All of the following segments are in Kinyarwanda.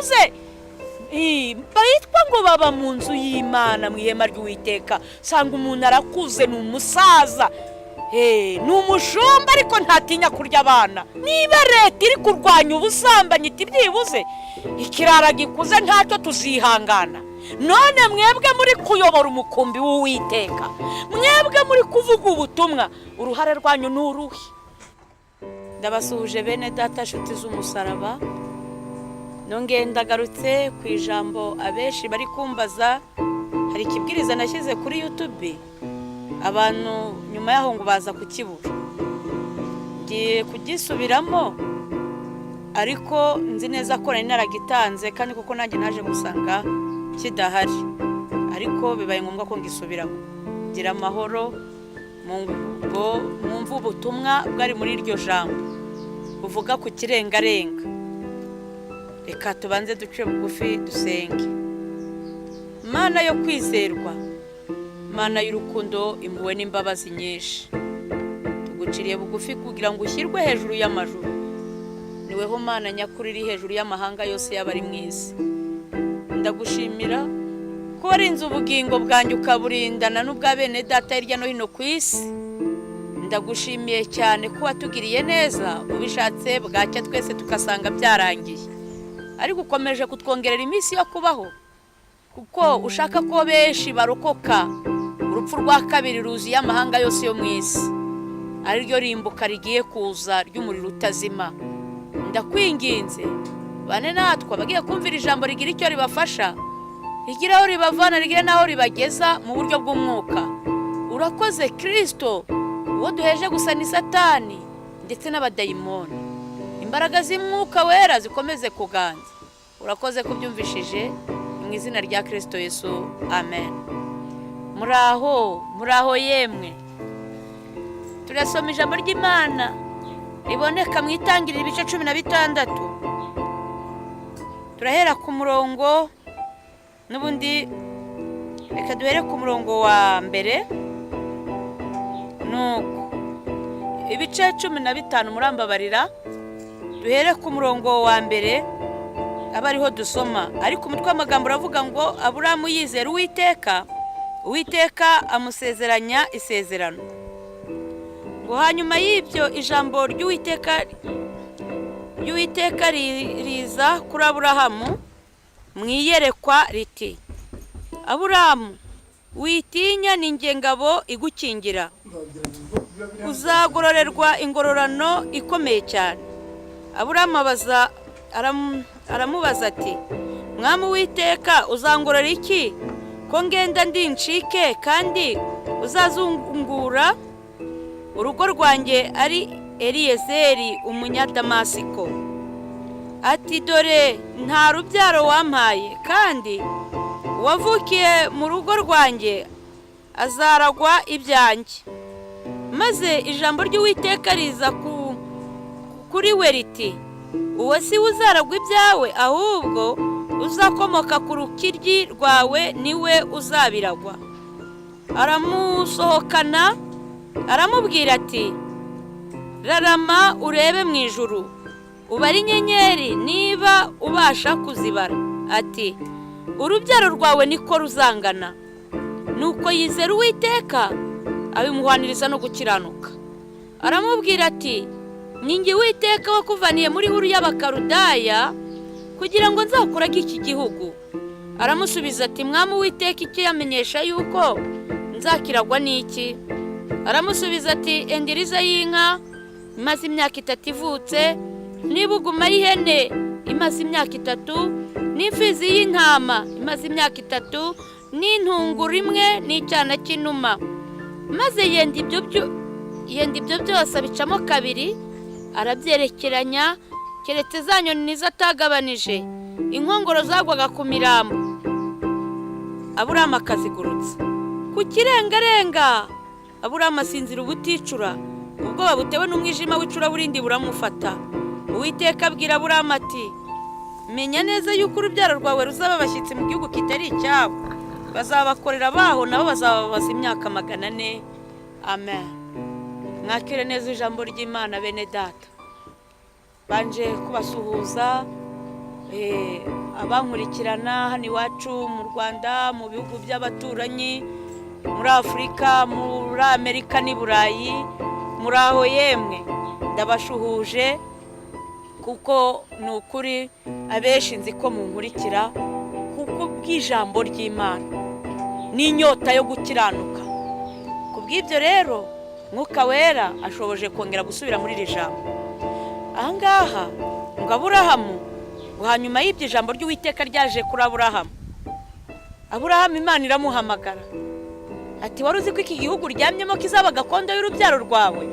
bakuze bitwa ngo baba mu nzu y'Imana mu ihema ry'Uwiteka, sanga umuntu arakuze, ni umusaza, ni umushumba ariko ntatinya kurya abana. Niba leta iri kurwanya ubusambanyi iti byibuze ikirara gikuze ntacyo tuzihangana, none mwebwe muri kuyobora umukumbi w'Uwiteka, mwebwe muri kuvuga ubutumwa, uruhare rwanyu ni uruhe? Ndabasuhuje bene data nshuti z'umusaraba, nongeye ndagarutse ku ijambo abenshi bari kumbaza. Hari ikibwiriza nashyize kuri YouTube, abantu nyuma yaho ngo baza kukibura, ngiye kugisubiramo ariko nzi neza ko nari naragitanze kandi kuko nanjye naje gusanga kidahari, ariko bibaye ngombwa ko ngisubiramo. Gira amahoro, mwumva ubutumwa bwari muri iryo jambo buvuga ku kirengarenga. Reka tubanze duce bugufi dusenge. Mana yo kwizerwa, Mana y'urukundo, impuhwe n'imbabazi nyinshi, tuguciriye bugufi kugira ngo ushyirwe hejuru y'amajuru. Niweho Mana nyakuri iri hejuru y'amahanga yose y'abari mu isi. Ndagushimira ko warinze ubugingo bwanjye ukaburindana n'ubwa bene data hirya no hino ku isi. Ndagushimiye cyane ko watugiriye neza, ubishatse bwacya twese tukasanga byarangiye, ariko ukomeje kutwongerera iminsi yo kubaho, kuko ushaka ko benshi barokoka urupfu rwa kabiri ruziye amahanga yose yo mu isi, ari ryo rimbuka rigiye kuza ry'umuriro utazima. Ndakwinginze bane natwe bagiye kumvira ijambo rigira icyo ribafasha, rigira aho ribavana, rigira n'aho ribageza mu buryo bw'umwuka. Urakoze Kristo, uwo duheje gusa ni Satani ndetse n'abadayimoni. Imbaraga z'Umwuka Wera zikomeze kuganza. Urakoze kubyumvishije mu izina rya Kristo Yesu, amen. Muraho yemwe, turasoma ijambo ry'Imana riboneka mu Itangiriro ibice 16. Turahera ku murongo, n'ubundi reka duhere ku murongo wa mbere. Nuko ibice 15 murambabarira, duhere ku murongo wa mbere aba ariho dusoma. Ariko umutwe w'amagambo uravuga ngo Aburahamu yizera Uwiteka amusezeranya isezerano. Ngo hanyuma y'ibyo ijambo ry'Uwiteka riza kuri Aburahamu mu iyerekwa riti, Aburahamu, witinya, ni njye ngabo igukingira, uzagororerwa ingororano ikomeye cyane. Aburahamu aramubaza ati, Mwami Uwiteka, uzangorora iki ko ngenda ndi ncike, kandi uzazungura urugo rwanjye ari Eliyezeri umunyadamasiko? Ati, dore nta rubyaro wampaye, kandi uwavukiye mu rugo rwanjye azaragwa ibyanjye. Maze ijambo ry'Uwiteka riza kuri we riti, uwo si uzaragwa ibyawe, ahubwo uzakomoka ku rukiryi rwawe niwe uzabiragwa. Aramusohokana aramubwira ati, rarama urebe mu ijuru, ubare inyenyeri niba ubasha kuzibara. Ati, urubyaro rwawe niko ruzangana. Nuko yizera Uwiteka, abimuhaniriza no gukiranuka. Aramubwira ati, ni njye Uwiteka wakuvaniye muri Uru y'Abakaludaya kugira ngo nzakurage iki gihugu. Aramusubiza ati, Mwami Uwiteka, icyo yamenyesha yuko nzakiragwa n'iki? Aramusubiza ati, endiriza y'inka imaze imyaka 3 ivutse, n'ibuguma y'ihene imaze imyaka 3, n'imfizi y'intama imaze imyaka 3, n'intunguru imwe n'icyana cy'inuma. Maze yenda ibyo byose abicamo kabiri, arabyerekeranya, keretse za nyoni nizo atagabanije, inkongoro zagwaga ku mirambo. Aburahamu akazigurutsa ku kirengarenga. Aburahamu asinzira ubuticura, ubwoba butewe n'umwijima w'icuraburindi buramufata. Uwiteka abwira Aburahamu ati, menya neza yuko urubyaro rwawe ruzaba abashyitsi mu gihugu kitari icyabo, bazabakorera baho, nabo bazababaza imyaka 400. Amen. Mwakire neza ijambo ry'Imana bene data. Banje kubasuhuza abankurikirana hano iwacu mu Rwanda, mu bihugu by'abaturanyi, muri Afurika, muri Amerika n'i Burayi, muri aho yemwe ndabashuhuje, kuko ni ukuri abenshi nzi ko munkurikira kuko bw'ijambo ry'Imana n'inyota yo gukiranuka. Kubw'ibyo rero Mwuka Wera ashoboje kongera gusubira muri iri jambo. Ahangaha ngo Aburahamu, hanyuma y'ibyo ijambo ry'Uwiteka ryaje kuri Aburahamu, Imana iramuhamagara ati wari uzi ko iki gihugu uryamyemo kizaba gakondo y'urubyaro rwawe?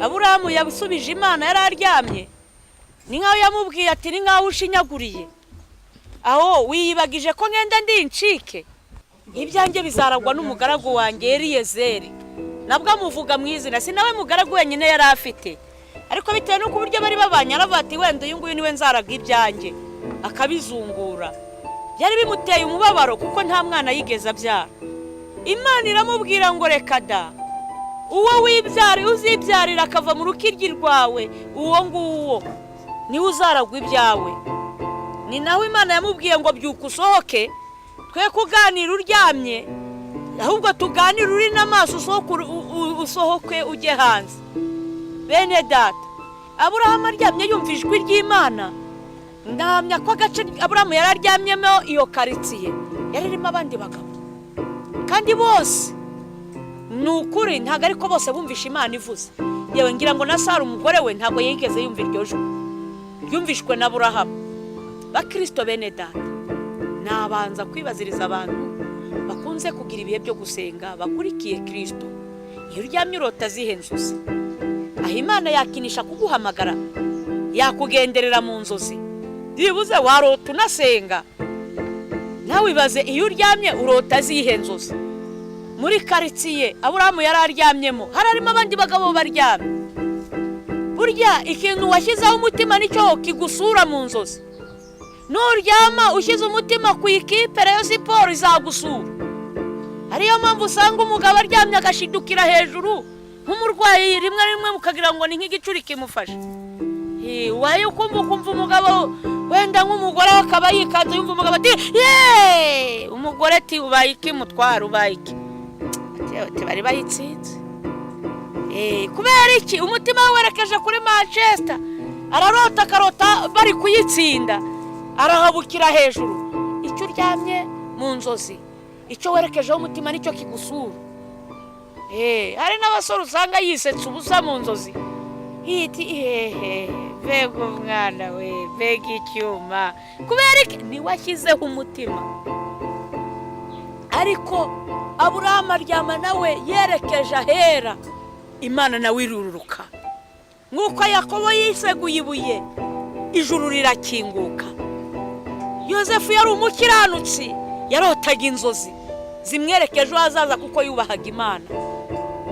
Aburahamu yabusubije Imana, yari aryamye, ni nkaho yamubwiye ati ni nkaho ushinyaguriye, aho wiyibagije ko ngenda ndi incike, ibyanjye bizaragwa n'umugaragu wanjye Eliyezeri. Nabwo amuvuga mu izina, si nawe mugaragu wenyine yari afite, ariko bitewe n'uko uburyo bari babanye aravuga ati wenda uyu nguyu niwe nzaraga ibyanjye, akabizungura. Byari bimuteye umubabaro kuko nta mwana yigeze abyara. Imana iramubwira ngo reka da, uwo uzibyarira akava mu rukiryi rwawe, uwo nguwo niwe uzaragwa ibyawe. Ni nawe Imana yamubwiye ngo byuka usohoke, twe kuganira uryamye, ahubwo tuganira uri n'amaso, usohoke ujye hanze. Bene data, Aburahamu aryamye yumva ijwi ry'Imana. Ndahamya ko agace Aburahamu yari aryamyemo iyo karitsiye yari irimo abandi bagabo, kandi bose ni ukuri ntabwo ariko bose bumvisha Imana ivuze. Yewe ngira ngo na Sara umugore we ntabwo yigeze yumva iryo jwi ryumvishwe na Aburahamu. Bakristo bene data, nabanza kwibaziriza abantu bakunze kugira ibihe byo gusenga bakurikiye Kristo. Iyo uryamye urota zihe nzozi? Aho Imana yakinisha kuguhamagara, yakugenderera mu nzozi, dibuze warota unasenga. Nawe ibaze iyo uryamye urota zihe nzozi? Muri karitsiye Aburahamu yari aryamyemo harimo abandi bagabo baryamye. Burya ikintu washyizeho umutima nicyo kigusura mu nzozi. Nuryama ushyize umutima ku ikipe Rayon Sport izagusura. Ariyo mpamvu usanga umugabo aryamye agashidukira hejuru nk'umurwayi, rimwe rimwe mukagira ngo ni nk'igicuri kimufashe. Wayo kumva umugabo wenda nk'umugore akaba yikanze, yumva umugabo ati yeee, umugore ati ubaye iki mutwara, ubaye iki? Ati bari bayitsinze. Kubera iki? Umutima we werekeje kuri Manchester, ararota akarota bari kuyitsinda, arahabukira hejuru. Icyo uryamye mu nzozi, icyo werekejeho umutima nicyo kigusura. Hari n'abasore usanga yisetsa ubusa mu nzozi, hiti bega umwana we, bega icyuma. Kubera iki? Niwashyizeho umutima. Ariko Aburahamu aryama nawe yerekeje ahera, Imana nawe irururuka. Nk'uko Yakobo yiseguye ibuye, ijuru rirakinguka. Yosefu yari umukiranutsi, yarotaga inzozi zimwerekeje ahazaza kuko yubahaga Imana.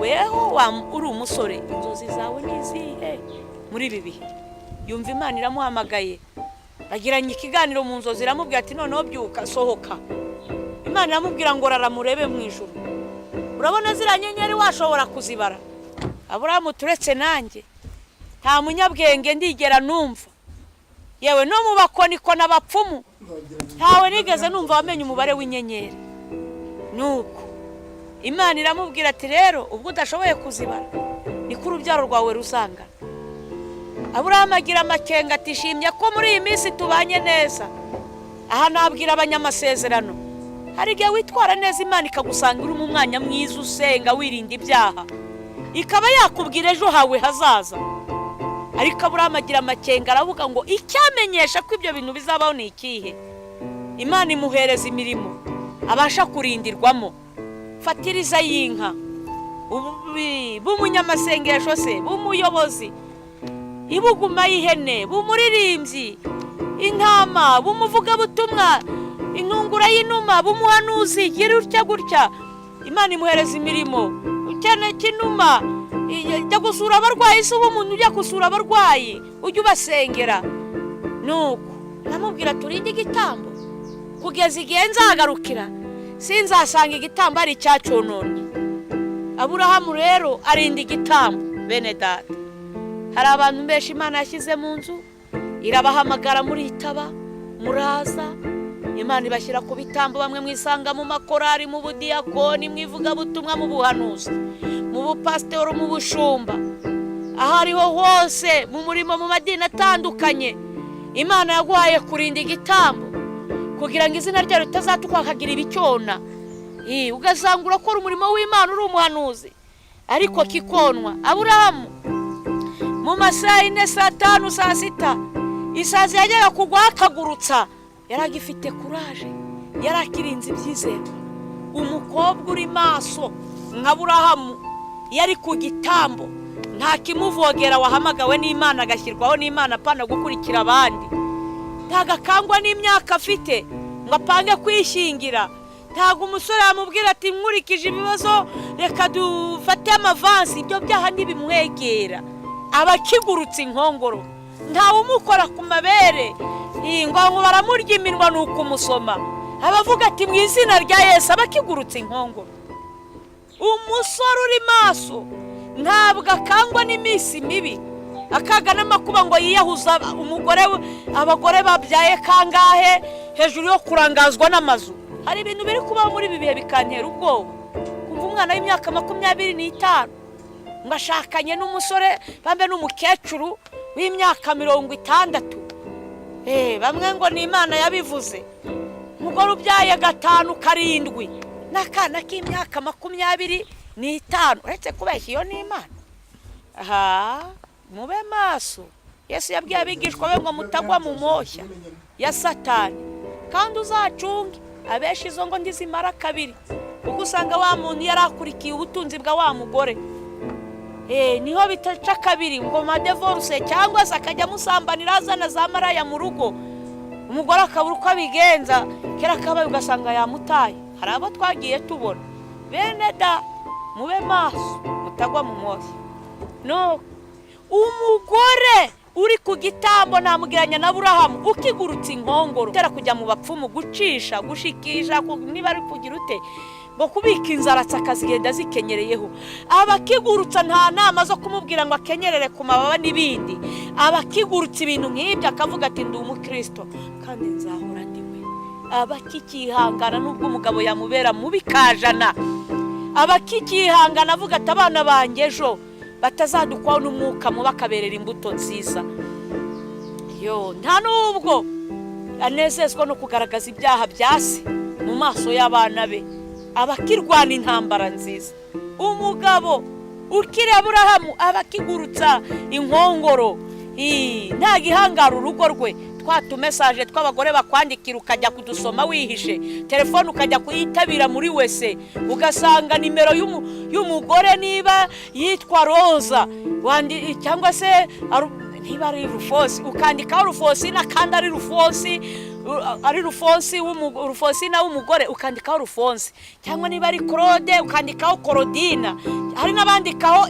Weho uri umusore, inzozi zawe nizihe muri ibi bihe? Yumva Imana iramuhamagaye, bagiranye ikiganiro mu nzozi, iramubwira ati noneho byuka sohoka. Imana iramubwira ngo raramurebe mu ijuru. Urabona ziriya nyenyeri washobora kuzibara? Aburahamu turetse nanjye nta munyabwenge ndigera numva, yewe no mu bakoniko n'abapfumu ntawe nigeze numva wamenye umubare w'inyenyeri. Nuko Imana iramubwira ati rero ubwo udashoboye kuzibara niko urubyaro rwawe ruzangana. Aburahamu agira amakenga ati shimye ko muri iyi minsi tubanye neza. Aha nabwira abanyamasezerano, hari igihe witwara neza Imana ikagusanga uri mu mwanya mwiza usenga wirinda ibyaha, ikaba yakubwira ejo hawe hazaza. Ariko Aburahamu agira amakenga, aravuga ngo icyamenyesha ko ibyo bintu bizabaho ni ikihe? Imana imuhereza imirimo abasha kurindirwamo, fatiriza y'inka, b'umunyamasengesho se, b'umuyobozi, ibuguma y'ihene, b'umuririmbyi, intama, b'umuvugabutumwa, intungura y'inuma, b'umuhanuzi, gira utya gutya. Imana imuhereza imirimo. Ukene kinuma jya gusura abarwayi, se umuntu ujya gusura abarwayi ujye ubasengera. Nuko namubwira turinde igitambo kugeza igihe nzagarukira, sinzasanga igitambo ari icyacononye. Aburahamu rero arinda igitambo. Bene data, hari abantu benshi Imana yashyize mu nzu, irabahamagara muri itaba, muraza Imana ibashyira ku bitambo, bamwe mwisanga mu makorari, mu budiyakoni, mu ivugabutumwa, mu buhanuzi, mu bupasitoro, mu bushumba, ahariho hose mu murimo, mu madini atandukanye. Imana yaguhaye kurinda igitambo kugira ngo izina ryawe ritazatukwa hakagira ibicyona. Ugasanga urakora umurimo w'Imana uri umuhanuzi ariko kikonwa. Aburahamu mu masaha 4, saa 5, saa 6 isazi yajyaga kugwa akagurutsa, yaragifite kuraje, yarakirinze ibyizerwa. Umukobwa uri maso nka Aburahamu yari ku gitambo, nta kimuvogera, wahamagawe n'Imana agashyirwaho n'Imana apana gukurikira abandi. Ntagakangwa n'imyaka afite ngo apange kwishingira. Ntago umusore yamubwira ati nkurikije ibibazo reka dufate amavansi. Ibyo byaha ntibimwegera. Abakigurutse inkongoro, ntawe umukora ku mabere ngo baramurya iminwa nuko umusoma. Abavuga ati mu izina rya Yesu, abakigurutse inkongoro. Umusore uri maso ntabwo akangwa n'iminsi mibi, akaga n'amakuba ngo yiyahuza umugore. Abagore babyaye kangahe hejuru yo kurangazwa n'amazu. Hari ibintu biri kuba muri ibi bihe bikantera ubwoba. Kumva umwana w'imyaka 25 ngo ashakanye n'umusore bambe n'umukecuru w'imyaka 60. Bamwe ngo ni Imana yabivuze. Umugore ubyaye 5, 7 n'akana k'imyaka 25. Uretse kubeshya iyo ni Imana. Mube maso. Yesu yabwiye abigishwa be ngo mutagwa mu moshya ya Satani, kandi uzacunge abeshi izo ngo ndizimara kabiri, kuko usanga wa muntu yarakurikiye ubutunzi bwa wa mugore. Niho bitaca kabiri ngo madevorce, cyangwa se akajya musambanira azana za maraya mu rugo, umugore akabura uko abigenza, kera kabaye ugasanga yamutaye. Hari abo twagiye tubona. Bene da, mube maso mutagwa mu moshya. No, umugore uri ku gitambo namugiranya na Aburahamu ukigurutse inkongoro, tera kujya mu bapfumu, gucisha, gushikisha, niba ari kugira ute ngo kubika inzara akazigenda zikenyereyeho. Abakigurutsa nta nama zo kumubwira ngo akenyerere ku mababa n'ibindi. Abakigurutsa ibintu nk'ibyo akavuga ati ndi umukristo kandi nzahora ndiwe. Abakikihangana nubwo umugabo yamubera mubi kajana, abakikihangana avuga ati abana banjye ejo batazadukwaho n'umwuka mu bakaberera imbuto nziza. Nta nubwo anezezwa no kugaragaza ibyaha byase mu maso y'abana be. Abakirwana intambara nziza. Umugabo ukiri Aburahamu abakigurutsa inkongoro, nta gihangara urugo rwe. Twatu message tw'abagore bakwandikira ukajya kudusoma wihishe, telefone ukajya kuyitabira muri wese, ugasanga nimero y'umugore niba yitwa Roza cyangwa se niba ari Rufosi, ukandikaho Rufosi na kandi ari Rufosi, ari Rufosi na umugore ukandikaho Rufonsi, cyangwa niba ari Claude ukandikaho Claudina. Hari nabandikaho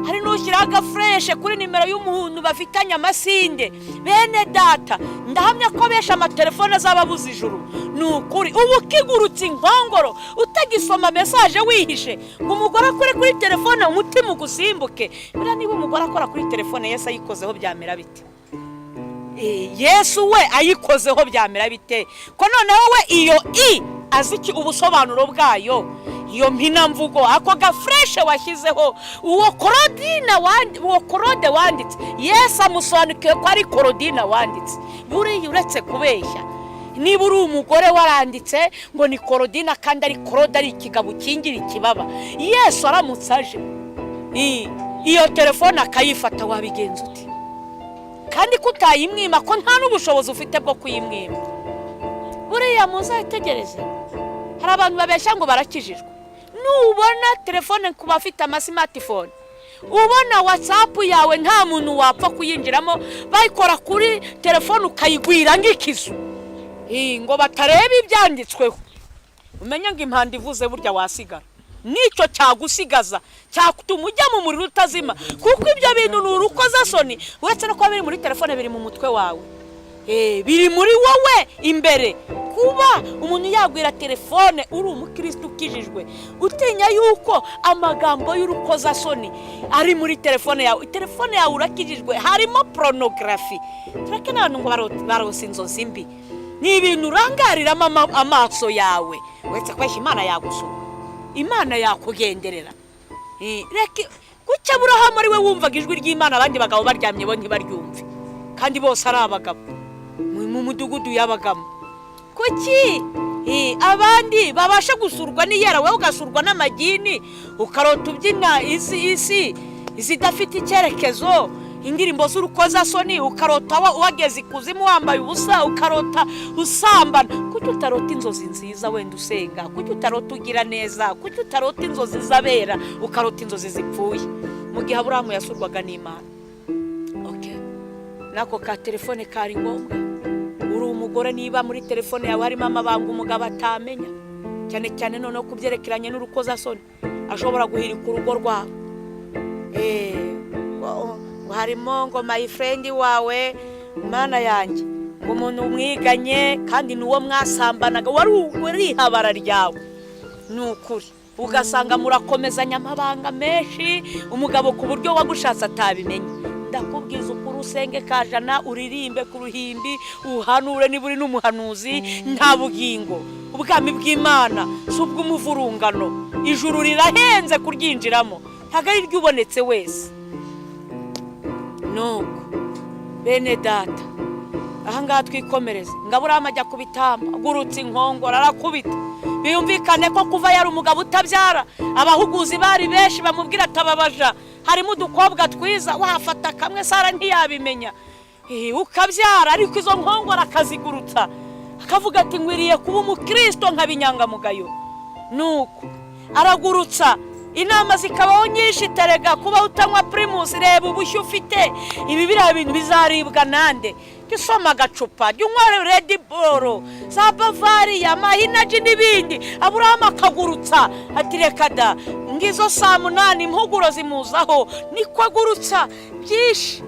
hari n'ushyiraho agafreshe kuri nimero y'umuntu bafitanye amasinde. Bene data, ndahamya ko besha amatelefone z'ababuze ijuru. Nukuri ubu kigurutse inkongoro utagisoma message wihishe ngo umugore akore kuri telefone umutima ugusimbuke. Bira niba umugore akora kuri telefone Yesu ayikozeho byamera bite? Yesu we ayikozeho byamera bite? Ko noneho we iyo aziki ubusobanuro bwayo, iyo mpina mvugo, ako gafreshe washyizeho, uwo Claude wanditse Yesu amusobanukiye ko ari Claudina wanditse. Buriya uretse kubeshya, niba uri umugore waranditse ngo ni Claudina kandi ari Claude, ari ikigabo kingira ikibaba, Yesu aramutse aje iyo telefone akayifata, wabigenza uti? Kandi kutayimwima ko nta n'ubushobozi ufite bwo kuyimwima. Buriya muzayitegereze. Hari abantu babeshya ngo barakijijwe. Nubona telefone ku bafite smartphone, ubona WhatsApp yawe nta muntu wapfa kuyinjiramo, bayikora kuri telefone ukayigwira ng'ikizu, ngo batareba ibyanditsweho. Umenya ngo impanda ivuze burya wasigara. Nicyo cyagusigaza, cyakutuma ujya mu muriro utazima, kuko ibyo bintu nurukoza soni. Uretse no kuba biri muri telefone, biri mu mutwe wawe, biri muri wowe imbere. kuba umuntu yagwira telefone uri umukristo ukijijwe utinya yuko amagambo y'urukozasoni ari muri telefone yawe urakijijwe harimo pornography turake n'abantu ngo barose inzozi mbi ni ibintu urangariramo amaso yawe wetse kwesha Imana yagusura Imana yakugenderera reka kucya Aburahamu ari we wumvaga ijwi ry'Imana abandi bagabo baryamye bo ntibaryumve kandi bose ari abagabo mu mudugudu y'abagamo kuki abandi babasha gusurwa n'iyera wowe ugasurwa n'amagini ukarota ubyina isi idafite icyerekezo indirimbo z'urukozasoni ukarota wageze ikuzimu wambaye ubusa ukarota usambana kuki utarota inzozi nziza wenda usenga kuki utarota ugira neza kuki utarota inzozi z'abera ukarota inzozi zipfuye mu gihe Aburahamu yasurwaga n'Imana nako ka telefone kari ngombwa uri umugore niba muri telefone yawe harimo amabanga umugabo atamenya cyane cyane noneho kubyerekeranye n'urukozasoni ashobora guhirika urugo rwawe harimo ngo my friend wawe Mana yanjye ngo umuntu umwiganye kandi nuwo mwasambanaga wari ihabara ryawe nukuri ugasanga murakomezanya amabanga menshi umugabo ku buryo wagushatse atabimenye ndakubwiza ukuri usenge kajana uririmbe ku ruhimbi uhanure niburi n'umuhanuzi nta bugingo ubwami bw'Imana subw'umuvurungano ijuru rirahenze kuryinjiramo ntago ari ryubonetse wese nuko bene data ahangaha twikomereze Aburahamu ajya kubitamba gurutse inkongora arakubita biyumvikane ko kuva yari umugabo utabyara abahuguzi bari benshi bamubwira atababaja harimo udukobwa twiza wafata kamwe Sara ntiyabimenya ukabyara ariko izo nkongora akazigurutsa akavuga ati ngwiriye kuba umukristo nk'abinyangamugayo nuko aragurutsa inama zikabaho nyinshi terega kuba utanywa primus reba ubushyu ufite ibi biriya bintu bizaribwa nande gisoma agacupa ry'unywere Red Bull za Bavaria mahinaji n'ibindi Aburahamu akagurutsa ati reka da ngizo saa 8 impuguro zimuzaho niko agurutsa byinshi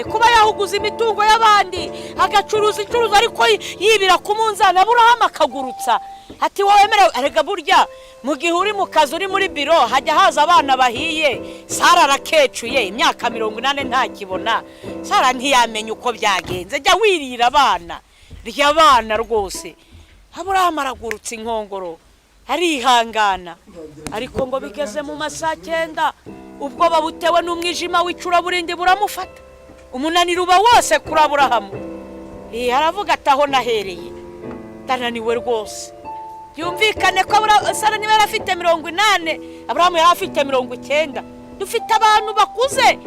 kuba yahuguza imitungo y'abandi agacuruza icuruza ariko yibira ku munzani Aburahamu akagurutsa ati wowe merewe arega burya mu gihe uri mu kazi uri muri biro hajya haza abana bahiye Sara arakecuye imyaka 80 ntakibona Sara ntiyamenye uko byagenze jya wirira abana ry'abana rwose Aburahamu aragurutsa inkongoro arihangana ariko ngo bigeze mu masaha 9 ubwo babutewe n'umwijima w'icuraburindi buramufata umunaniro uba wose kuri Aburahamu aravuga ataho nahereye tananiwe rwose yumvikane ko Sara niba yarafite 80 Aburahamu yarafite 90 dufite abantu bakuze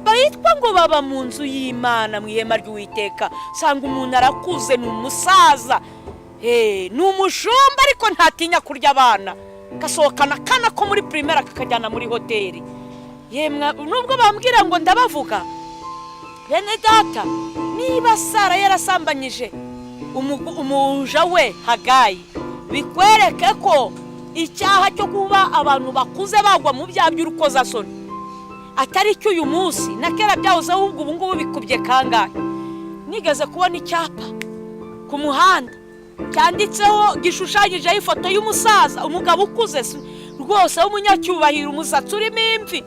bayitwa ngo baba mu nzu y'Imana mu ihema ry'Uwiteka sanga umuntu arakuze n'umusaza n'umushumba ariko ntatinya kurya abana gasohokana kana ko muri primaire akajyana muri hoteli yemwe nubwo bambwira ngo ndabavuga bene data niba Sara yarasambanyije umuja we Hagayi bikwereke ko icyaha cyo kuba abantu bakuze bagwa mu byaha by'urukozasoni atari cyo uyu munsi na kera byahoze ahubwo ubu ngubu bikubye kangahe nigeze kubona icyapa ku muhanda cyanditseho gishushanyijeho ifoto y'umusaza umugabo ukuze rwose w'umunyacyubahiro umusatsi urimo imvi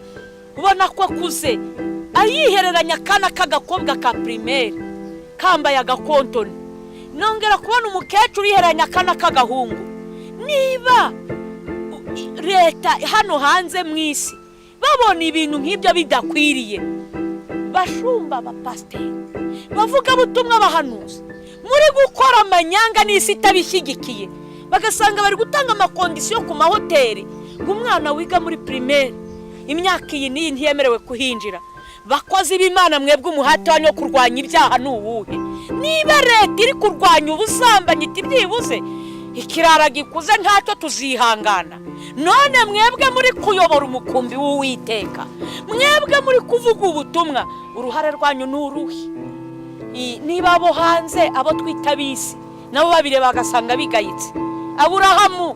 ubona ko akuze ayihereranya akana k'agakobwa ka primaire kambaye agakontoni nongera kubona umukecuru yihereranya akana k'agahungu niba leta hano hanze mu isi babona ibintu nk'ibyo bidakwiriye bashumba abapasiteri bavuga butumwa bahanuza muri gukora amanyanga n'isi itabishyigikiye bagasanga bari gutanga amakondisiyo ku mahoteli umwana wiga muri primaire imyaka iyi n'iyi ntiyemerewe kuhinjira bakozi b'Imana mwebwe umuhati wanyu kurwanya ibyaha n'uwuhe niba leta iri kurwanya ubusambanyi byibuze ikirara gikuze ntacyo tuzihangana none mwebwe muri kuyobora umukumbi w'Uwiteka mwebwe muri kuvuga ubutumwa uruhare rwanyu n'uruhi niba abo hanze abo twita bisi nabo babire bagasanga bigayitse Aburahamu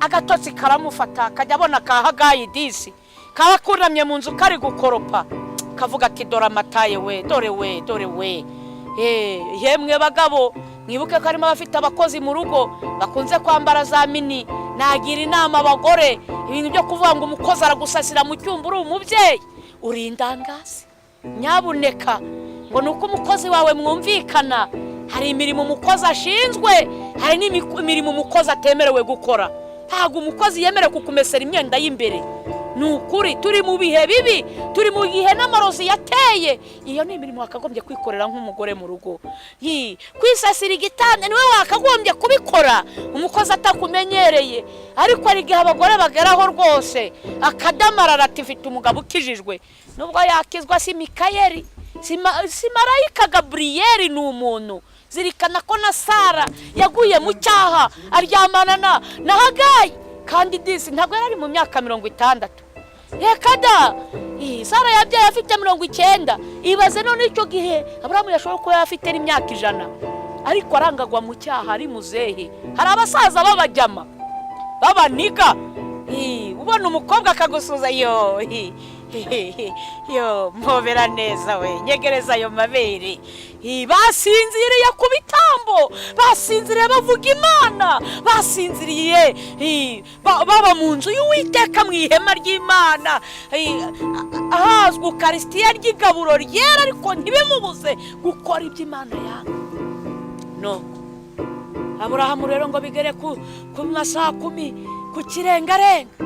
agatotsi karamufata kajya abona ka Hagayi disi kabakuramye mu nzu kari gukoropa kavuga ati dore amataye we dore we yemwe bagabo mwibuke ko harimo abafite abakozi mu rugo bakunze kwambara za mini. Nagira inama abagore, ibintu byo kuvuga ngo umukozi aragusasira mu cyumba uri umubyeyi, uri indangazi. Nyabuneka ngo nuko umukozi wawe mwumvikana, hari imirimo umukozi ashinzwe, hari n'imirimo umukozi atemerewe gukora. Ntabwo umukozi yemerewe kukumesera imyenda y'imbere. Nukuri turi mu bihe bibi, turi mu gihe n'amarozi yateye. Iyo ni imirimo wakagombye kwikorera nk'umugore mu rugo. Kwisasira igitanda niwe wakagombye kubikora umukozi atakumenyereye. Ariko ari gihe abagore bageraho rwose akadamarara ati mfite umugabo ukijijwe. Nubwo yakizwa si Mikayeli, si marayika Gaburiyeli, ni umuntu. Zirikana ko na Sara yaguye mu cyaha aryamana na Hagayi, kandi disi ntabwo yari mu myaka 60. Reka da, Sara yabyaye afite 90. Ibaze none icyo gihe Abrahamu yashobora kuba afite imyaka 100, ariko arangagwa mu cyaha ari muzehe. Hari abasaza babajyama babaniga, ubona umukobwa akagusuza yo mpobera neza we, nyegereza ayo mabere. Basinziriye ku bitambo, basinziriye bavuga Imana, basinziriye baba mu nzu y'Uwiteka mu ihema ry'Imana, ahazwi Ukaristiya ry'igaburo ryera, ariko ntibimubuze gukora ibyo Imana yanga. No, Aburahamu rero ngo bigere ku masaha 10 ku kirengarenga,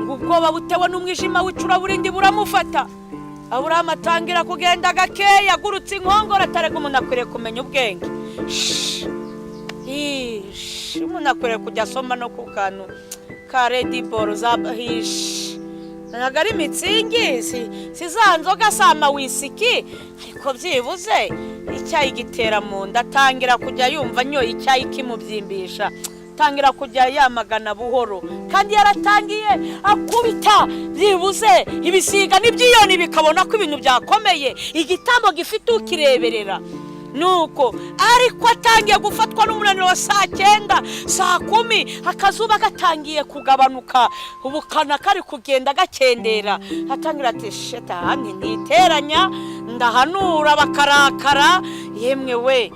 ubwoba butewe n'umwijima w'icuraburindi buramufata. Aburahamu atangira kugenda gakeya, agurutse inkongoro, atarega umuntu akwiriye kumenya ubwenge. Umuntu akwiriye kujya asoma no ku kantu ka Red Bull ntabwo ari mitsingi, si za nzoga sama wisiki, ariko byibuze icyayi gitera mu nda. Atangira kujya yumva nyoye icyayi kimubyimbisha, tangira kujya yamagana buhoro, kandi yaratangiye akubita byibuze ibisiga n'ibyiyoni bikabona ko ibintu byakomeye, igitambo gifite ukireberera. Nuko ariko atangiye gufatwa n'umunaniro wa saa 9, saa 10, akazuba gatangiye kugabanuka, ubukana kari kugenda gakendera. Atangira ati shetani niteranya, ndahanura bakarakara. Yemwe we,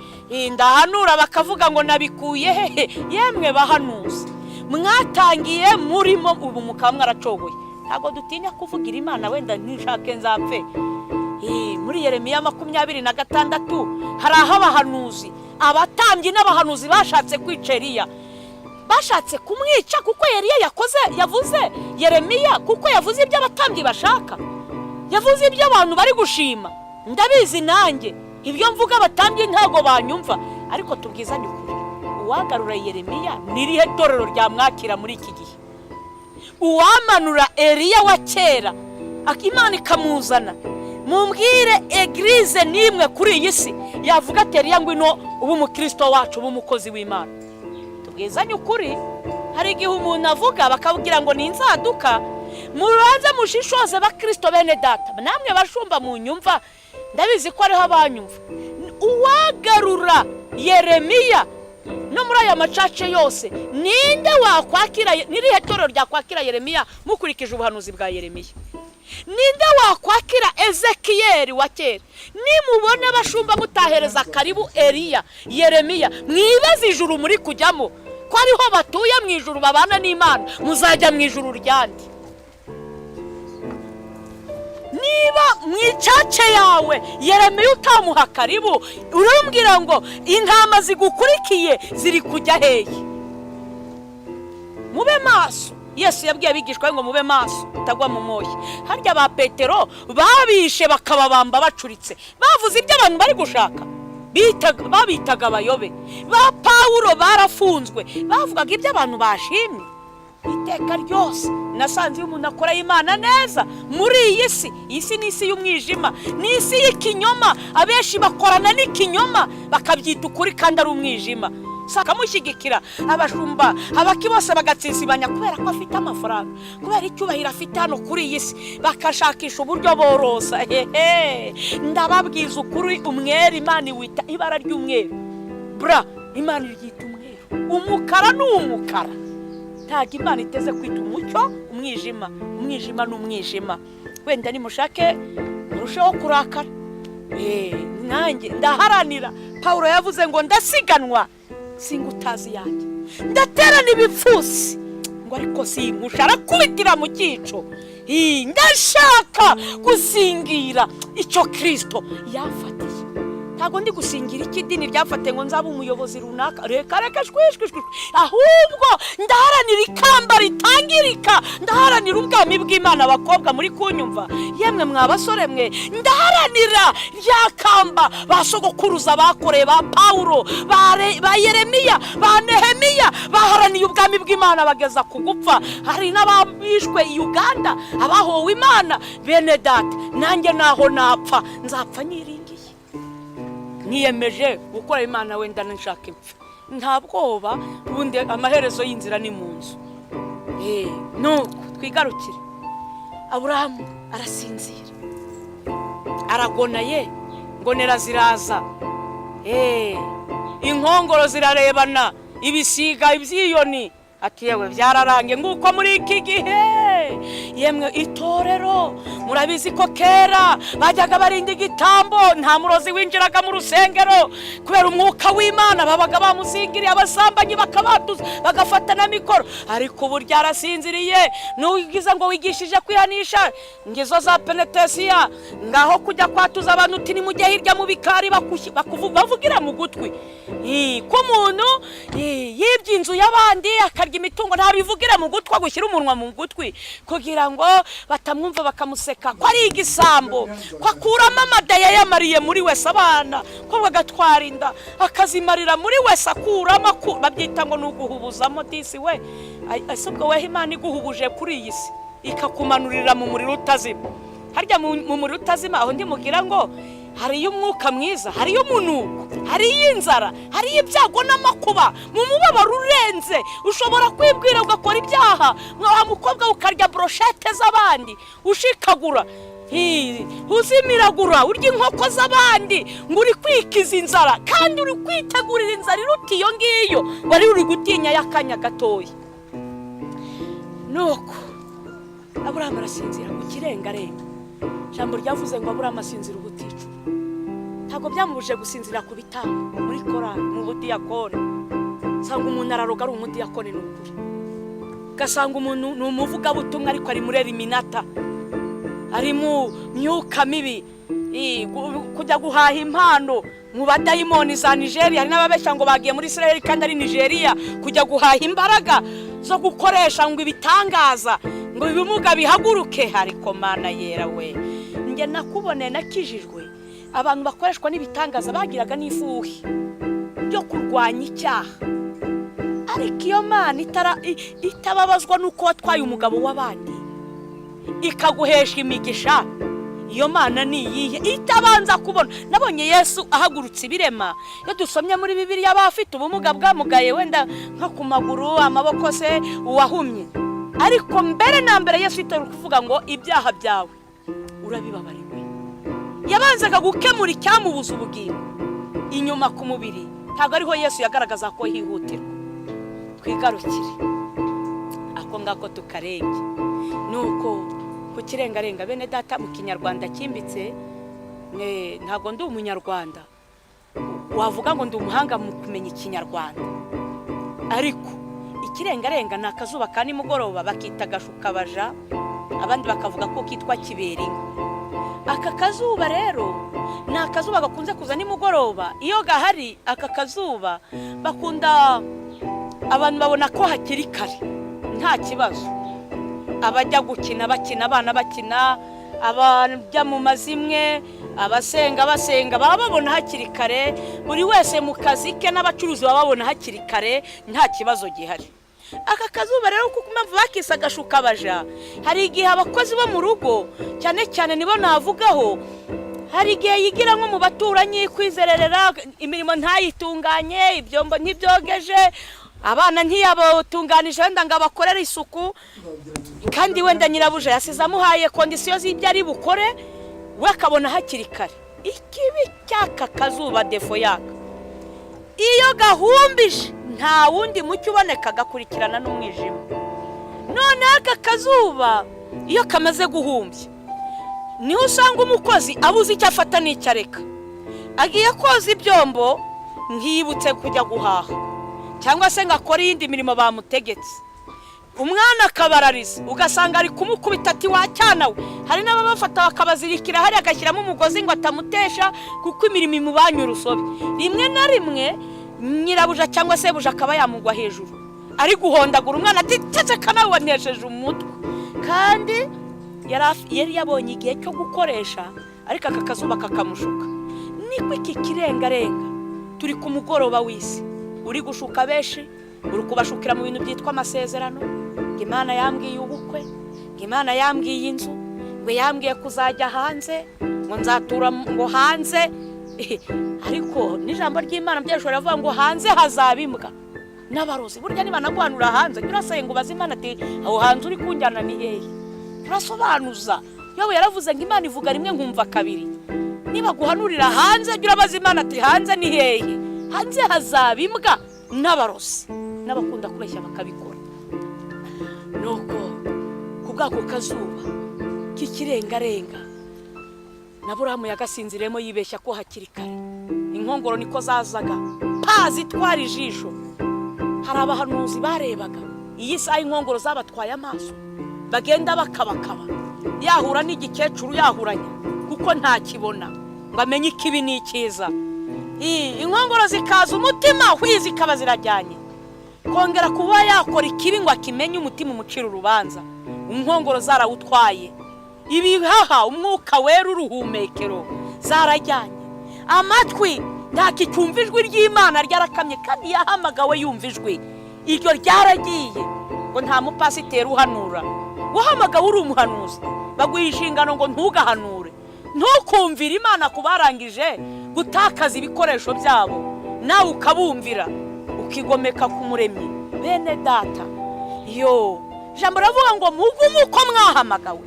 ndahanura bakavuga ngo nabikuye hehe. Yemwe bahanuzi, mwatangiye murimo ubu mukaba mwaracogoye. Ntabwo dutinya kuvugira Imana, wenda nishake nzapfe. Muri Yeremiya 26 hari aho abahanuzi, abatambyi n'abahanuzi bashatse kwica Eliya, bashatse kumwica kuko Eliya yavuze Yeremiya, kuko yavuze ibyo abatambyi bashaka, yavuze ibyo abantu bari gushima. Ndabizi nanjye ibyo mvuga abatambyi ntago banyumva, ariko tubwizanye ukuri, uwagarura Yeremiya nirihe torero ryamwakira muri iki gihe? Uwamanura Eliya wa kera Imana ikamuzana, mumbwire eglise nimwe kuri iyi si yavuga ati Eliya ngwino ubu umukristo wacu, ubu umukozi w'Imana? Tubwizanye ukuri, hari igihe umuntu avuga bakavugira ngo ni inzaduka. Mubanze mushishoze bakristo bene data, namwe bashumba mu nyumva, ndabizi ko ariho abanyumva. Uwagarura Yeremiya no muri aya macace yose, ninde wakwakira? Nirihe torero ryakwakira Yeremiya mukurikije ubuhanuzi bwa Yeremiya? Ninde wakwakira Ezekiyeli wa kera? Nimubona bashumba mutahereza karibu Eliya, Yeremiya, mwibaze ijuru muri kujyamo ko ariho batuye mu ijuru babana n'Imana, muzajya mu ijuru ryandi. Niba mwicace yawe Yeremiya utamuha karibu, urambwira ngo intama zigukurikiye ziri kujya hehe? Mube maso. Yesu yabwiye abigishwa ngo mube maso utagwa mu moyi. Harya ba Petero babishe bakababamba bacuritse, bavuze ibyo abantu bari gushaka, babitaga abayobe. Ba Pawulo barafunzwe, bavugaga ibyo abantu bashimye. Iteka ryose nasanze umuntu akora Imana neza muri iyi si. Iyi si ni isi y'umwijima, ni isi y'ikinyoma. Abenshi bakorana n'ikinyoma bakabyita ukuri kandi ari umwijima. Saka mushyigikira abashumba abaki bose bagatsisibanya kubera ko afite amafaranga, kubera icyubahiro afite hano kuri iyi si, bakashakisha uburyo borosa. Ndababwiza ukuri, umwere Imana wita ibara ry'umweru, Imana ryita umweru. Umukara ni umukara, ntago Imana iteze kwita umucyo umwijima. Umwijima ni umwijima. Wenda nimushake murusheho kurakara, nanjye ndaharanira. Pawulo yavuze ngo ndasiganwa singutazi yanjye, ndaterana ibipfusi ngo ariko sinkusha, arakubitira mu cyico. Ndashaka gusingira icyo Kristo yafatiye. Ntago ndi gusingira ikidini ryafate ngo nzaba umuyobozi runaka, reka shwishwishwe, ahubwo ndaharanira ikamba ritangirika, ndaharanira ubwami bw'Imana. Abakobwa muri kunyumva, yemwe mwabasore mwe, ndaharanira ryakamba basogokuruza bakoreye ba Pawulo, ba Yeremiya, ba Nehemiya, baharaniye ubwami bw'Imana bageza ku gupfa. Hari n'ababishwe i Uganda, abahowe Imana. Bene data, nanjye naho napfa nzapfa niringiye, niyemeje gukora Imana, wenda nshaka impfa. Nta bwoba, ubundi amaherezo y'inzira ni mu nzu. Nuko twigarukire. Aburahamu arasinzira, aragona, ngonera ziraza, inkongoro zirarebana, ibisiga ibyiyoni. Ati yewe byararange nguko muri iki gihe. Yemwe itorero murabizi ko kera bajyaga barinda igitambo, nta murozi winjiraga mu rusengero kubera umwuka w'Imana, babaga bamusingiriye abasambanyi bakabatuza bagafata na mikoro. Ariko ubu ryarasinziriye, nugize ngo wigishije kwihanisha ngizo za penetesiya, ngaho kujya kwatuza abantu uti nimujye hirya mu bikari bavugira mu gutwi. Ko umuntu yibye inzu y'abandi akarya imitungo, ntabivugira mu gutwi, gushyira umunwa mu gutwi kugira ngo batamwumva bakamuseka ko ari igisambo, ko akuramo amadaya yamariye muri wese abana, ko bagatwara inda akazimarira muri wese akuramo, babyita ngo nuguhubuzamo disi we. Asubwo we Imana iguhubuje kuri iyi si ikakumanurira mu muriro utazima. Harya mu muriro utazima aho ndi mugira ngo hariyo umwuka mwiza, hariyo umunuko, hariyo inzara, hariyo ibyago n'amakuba, mu mubabaro urenze. Ushobora kwibwira ugakora ibyaha, mwa mukobwa ukarya brochette z'abandi, ushikagura, uzimiragura, urya inkoko z'abandi, ngo uri kwikiza inzara, kandi uri kwitegurira inzara iruta iyo ngiyo wari uri gutinya y'akanya gatoya. Nuko Aburahamu arasinzira ku kirengarenga. Jambo ryavuze ngo Aburahamu asinzira ubutica. Ntago byamubuje gusinzira ku bitabo muri Korani, mu budiyakoni. Sanga umuntu araroga ari umudiyakoni n'ukuri, gasanga umuntu n'umuvuga butumwa ariko ari muri Eliminata, ari mu myuka mibi, kujya guhaha impano mu badayimoni za Nigeria. Hari n'ababeshya ngo bagiye muri Israel kandi ari Nigeria kujya guhaha imbaraga zo gukoresha ngo ibitangaza, ngo ibimuga bihaguruke. Ariko Mana yera we, nge nakubone nakijijwe, abantu bakoreshwa n'ibitangaza bagiraga n'ifuhi byo kurwanya icyaha. Ariko iyo Mana itababazwa nuko watwaye umugabo w'abandi ikaguhesha imigisha, iyo Mana ni iyihe itabanza kubona? Nabonye Yesu ahagurutse ibirema. Iyo dusomye muri Bibiliya abafite ubumuga bwamugaye wenda nko ku maguru, amaboko se, uwahumye, ariko mbere na mbere Yesu itari kuvuga ngo ibyaha byawe urabibabariwe. Yabanzaga gukemura icyamubuza ubugingo inyuma ku mubiri. Ntabwo ariho Yesu yagaragaza ko hihutirwa. Twigarukire ako ngako tukarenge. Nuko ku kirengarenga, bene data, mu Kinyarwanda kimbitse, ntago ndi umunyarwanda wavuga ngo ndi umuhanga mu kumenya Ikinyarwanda, ariko ikirengarenga ni akazuba ka nimugoroba bakita gashukabaja, abandi bakavuga ko kitwa kiberingo. Aka kazuba rero ni akazuba gakunze kuza nimugoroba. Iyo gahari aka kazuba bakunda abantu babona ko hakiri kare, nta kibazo. Abajya gukina bakina, abana bakina, abajya mu mazimwe, abasenga baba babona hakiri kare. Buri wese mu kazi ke n'abacuruzi baba babona hakiri kare, nta kibazo gihari. Aka kazuba rero kuko mpamvu bakisa gashukabaja, hari igihe abakozi bo mu rugo cyane cyane nibo navugaho, hari igihe yigira nko mu baturanyi kwizererera, imirimo ntayitunganye, ibyombo ntibyogeje, abana ntiyabatunganije wenda ngo abakorere isuku, kandi wenda nyirabuja yasize amuhaye kondisiyo z'ibyo ari bukore, we akabona hakiri kare. Ikibi cy'aka kazuba defo yaka, iyo gahumbije nta wundi mucyo uboneka, gakurikirana n'umwijima. None aka kazuba iyo kamaze guhumbya, niho usanga umukozi abuze icyo afata n'icyo areka. agiye koza ibyombo nkibutse kujya guhaha cyangwa se ngakora iyindi mirimo bamutegetse. Umwana akabarariza ugasanga ari kumukubita ati wacyana we. Hari n'ababafata bakabazirikira hari agashyiramo umugozi ngo atamutesha kuko imirimo imubanye urusobe. Rimwe na rimwe nyirabuja cyangwa se buja akaba yamugwa hejuru ari guhondagura umwana ati tetse kana wanesheje umutwe. Kandi yari yabonye igihe cyo gukoresha ariko aka kazuba kakamushuka. Niko iki kirengarenga turi ku mugoroba w'isi uri gushuka benshi, uri kubashukira mu bintu byitwa amasezerano. Imana yambwiye ubukwe, Imana yambwiye inzu, ngo yambwiye kuzajya hanze, ngo nzatura ngo hanze. Ariko n'ijambo ry'Imana byashobora kuvuga ngo hanze hazabimbwa n'abarozi. Burya niba nagwanura hanze nyurasaye ngo bazimana ati aho hanze uri kunjyana ni hehe. Turasobanuza yowe yaravuze ngo Imana ivuga rimwe nkumva kabiri. Niba guhanurira hanze nyura bazimana ati hanze ni hehe. Hanze hazabimbwa n'abarozi n'abakunda kubeshya bakabikora. Nuko kubwako kazuba kikirengarenga n'Aburahamu yagasinziremo yibeshya ko hakiri kare. Inkongoro niko zazaga zitwara ijisho. Hari abahanuzi barebaga iyi saha inkongoro zabatwaye amaso bagenda bakabakaba, yahura n'igikecuru yahuranya kuko nta kibona ngo amenye ikibi n'ikiza. Inkongoro zikaza umutima hwizi kaba zirajyanye kongera kuba yakora ikibi ngo akimenye umutima umucira urubanza. Inkongoro zarawutwaye, ibihaha umwuka wera uruhumekero zarajyanye. Amatwi ntakicyumva ijwi ry'Imana ryarakamye kandi yahamagawe yumva ijwi iryo ryaragiye. Ngo nta mupasiteri uhanura, wahamagawe uri umuhanuzi baguha inshingano ngo ntugahanure, ntukumvire Imana kubarangije gutakaza ibikoresho byabo, nawe ukabumvira ukigomeka ku Muremyi. Bene data, jambo ravuga ngo mugume uko mwahamagawe.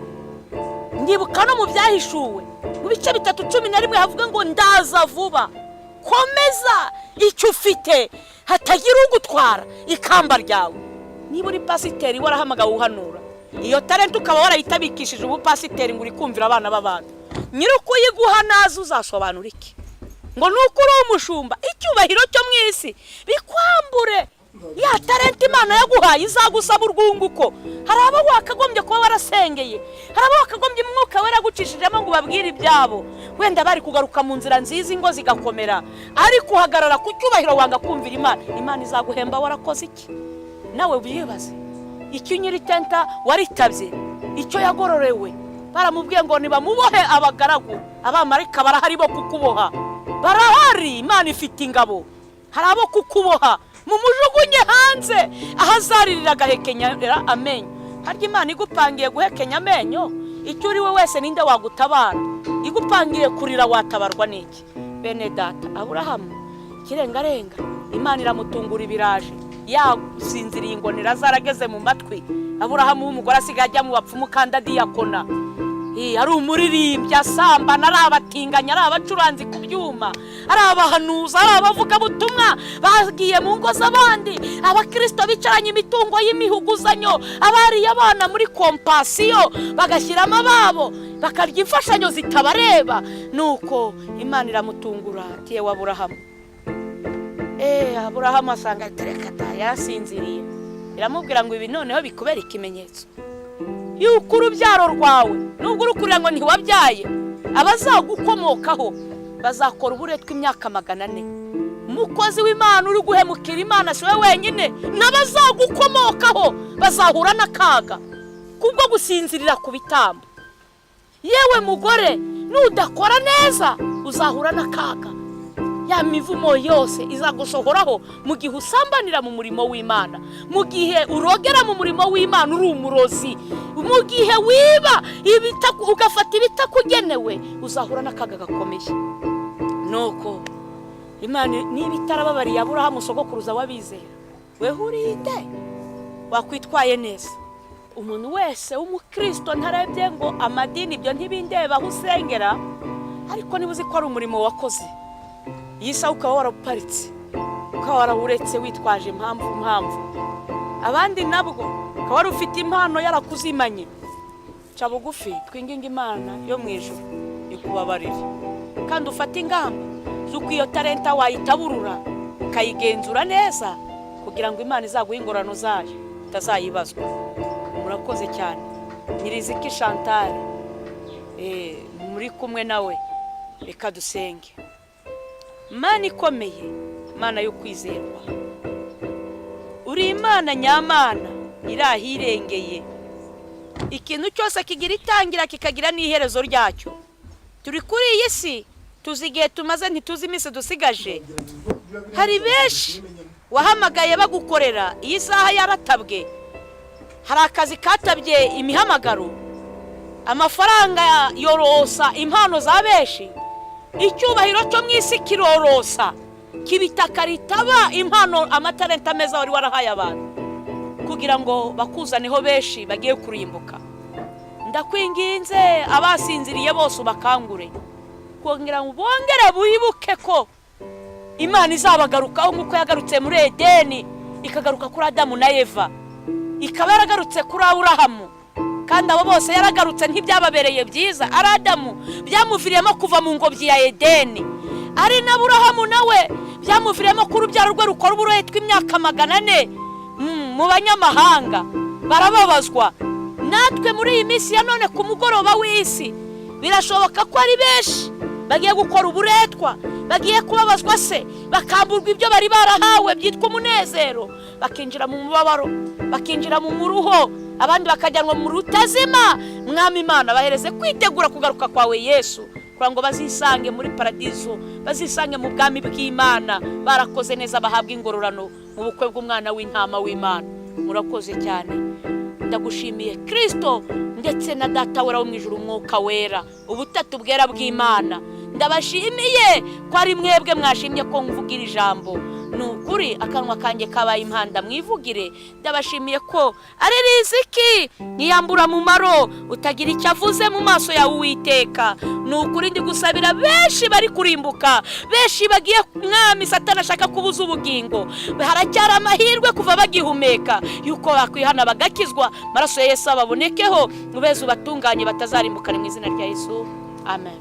Ndibuka no mu byahishuwe mu bice 3:11 havuga ngo ndaza vuba. Komeza icyo ufite hatagira ugutwara ikamba ryawe. Niba uri pasiteri warahamagawe uhanura, iyo talent ukaba warayitabikishije ubupasiteri ngo uri kumvira abana b'abandi, nyiruko yiguha nazo uzasobanura iki? Ngo nuko uri umushumba icyubahiro cyo mwisi bikwambure ya talent Imana yaguhaye izagusaba urwunguko. Hari abo wakagombye kuba warasengeye, hari abo wakagombye umwuka wera gucishijemo ngo babwire ibyabo, wenda bari kugaruka mu nzira nziza ingo zigakomera, ariko uhagarara ku cyubahiro wanga kumvira Imana. Imana izaguhemba warakoze iki? Nawe bibaze icyo nyiri tenta waritabye, icyo yagororewe. Baramubwiye ngo nibamubohe abagaragu, abamarika barahari bo kukuboha, barahari. Imana ifite ingabo, hari abo kukuboha mumujugunye hanze ahazaririra gahekenyera amenyo. Harya Imana igupangiye guhekenya amenyo, icyo uri we wese ninde wagutabara? Igupangiye kurira watabarwa niki? Bene data, Aburahamu kirengarenga Imana iramutungura ibiraje, yasinziriye ingonera zarageze mu matwi. Aburahamu w'umugore asigaye mu bapfumu kandi adiyakona, ari umuririmbyi asambana, ari abatinganya, ari abacuranzi ku byuma, ari abahanuza, ari abavuga butumwa bagiye mu ngo z'abandi, abakristo bicaranye imitungo y'imihuguzanyo, abariye abana muri kompasiyo bagashyiramo ababo bakarya imfashanyo zitabareba. Nuko Imana iramutungura ati yewe Aburahamu. Aburahamu asanga terekata yasinziriye. Iramubwira ngo ibi noneho bikubera ikimenyetso yuko urubyaro rwawe nubwo urukurira ngo ntiwabyaye, abazagukomokaho bazakora uburetwa imyaka 400. Umukozi w'Imana uri guhemukira Imana si we wenyine, n'abazagukomokaho bazahura n'akaga kubwo gusinzirira ku bitambo. Yewe mugore, nudakora neza uzahura n'akaga. Ya mivumo yose izagusohoraho mu gihe usambanira mu murimo w'Imana, mu gihe urogera mu murimo w'Imana uri umurozi, mu gihe wiba ugafata ibitakugenewe, uzahura n'akaga gakomeye. Nuko Imana niba itarababariye Aburahamu sogokuruza wabizera, we urinde wakwitwaye neza. Umuntu wese w'umukristo ntarebye ngo amadini ibyo ntibindeba aho usengera, ariko nibuzi ko ari umurimo wakoze. Yisa ukaba waraparitse, ukaba warawuretse witwaje impamvu. Abandi nabwo ukaba wari ufite impano yarakuzimanye. Ca bugufi twinginga Imana yo mu ijuru ikubabarire, kandi ufate ingamba z'uko iyo talenta wayitaburura ukayigenzura neza kugira ngo Imana izaguhe ingorano zayo utazayibazwa. Murakoze cyane. Nyiriziki Chantal muri kumwe nawe, reka dusenge. Imana ikomeye, Imana yo kwizerwa, uri Imana nyamana irahirengeye. Ikintu cyose kigira itangira kikagira n'iherezo ryacyo. Turi kuri iyi si, tuzi igihe tumaze, ntituzi iminsi dusigaje. Hari benshi wahamagaye bagukorera, iyi saha yaratabwe. Hari akazi katabye imihamagaro, amafaranga yorosa impano za benshi, icyubahiro cyo mu isi kirorosa, kibitaka ritaba impano amatalenta meza wari warahaye abantu kugira ngo bakuzaneho benshi bagiye kurimbuka. Ndakwinginze abasinziriye bose ubakangure kugira ngo bongere buyibuke ko Imana izabagarukaho nk'uko yagarutse muri Edeni, ikagaruka kuri Adamu na Eva, ikaba yaragarutse kuri Aburahamu. Kandi abo bose yaragarutse ntibyababereye byiza. Ari Adamu byamuviriyemo kuva mu ngobyi ya Edeni, ari na Aburahamu nawe byamuviriyemo ko urubyaro rwe rukora uburetwa imyaka 400 mu banyamahanga. Barababazwa. Natwe muri iyi minsi ya none ku mugoroba w'isi birashoboka ko ari benshi bagiye gukora uburetwa, bagiye kubabazwa se, bakamburwa ibyo bari barahawe byitwa umunezero, bakinjira mu mubabaro, bakinjira mu muruho, abandi bakajyanwa mu rutazima. Mwami Imana, bahereze kwitegura kugaruka kwawe Yesu, kugira ngo bazisange muri paradizo, bazisange mu bwami bw'Imana barakoze neza, bahabwa ingororano mu bukwe bw'umwana w'intama w'Imana. Murakoze cyane. Ndagushimiye Kristo ndetse na Data wera wo mu ijuru, Umwuka wera, ubutatu bwera bw'Imana. Ndabashimiye ko ari mwebwe mwashimye ko mvugira ijambo. Nukuri akanwa kanjye kabaye impanda mwivugire. Ndabashimiye ko ari riziki niyambura mu maro, utagira icyo avuze mu maso yawe Uwiteka. Nukuri ndi gusabira benshi bari kurimbuka, benshi bagiye Mwami Satani ashaka kubuza ubugingo. Haracyari amahirwe kuva bagihumeka yuko bakwihana bagakizwa, maraso ya Yesu ababonekeho, mubeze ubatunganye batazarimbukana mu izina rya Yesu. Amen.